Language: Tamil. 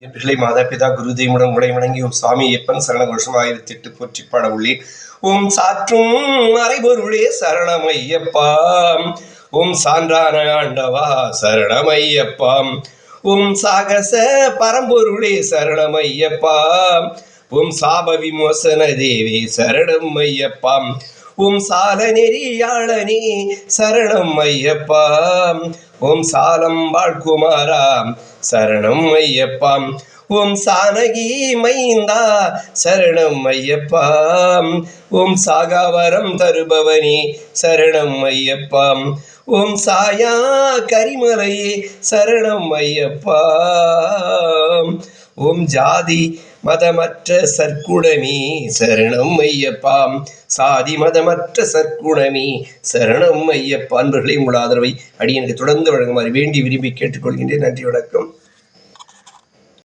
என் பிள்ளை மாதாபிதா குரு தெய்வமுடன் உடை வணங்கி ஓம் சாமி எப்பன் சரண வருஷம் 1008 போற்றி பாட உள்ளேன். ஓம் சாற்றும் மறைபொருளே சரணமையப்பா, ஓம் சான்றான ஆண்டவா சரணமையப்பா, ஓம் சாகச பரம்பொருளே சரணமையப்பா, ஓம் சாப விமோசன தேவி சரணம் ஐயப்பா, ஓம் சால நெறியாளனே சரணம் ஐயப்பா, ஓம் சாலம் வாழ்குமாரா சரணம் ஐயப்பா, ஓம் சானகி மைந்தா சரணம் ஐயப்பா, ஓம் சாகாவரம் தருபவனே சரணம் ஐயப்பா, ஓம் சாயா கரிமலையே சரணம் ஐயப்பா, ஓம் ஜாதி மதமற்ற சற்குணமே சரணம் ஐயப்பா, சாதி மதமற்ற சற்குணமே சரணம் ஐயப்பா. அன்பர்களே, உங்கள் ஆதரவை அடியனுக்கு தொடர்ந்து வழங்குமாறு வேண்டி விரும்பி கேட்டுக்கொள்கின்றேன். நன்றி, வணக்கம்.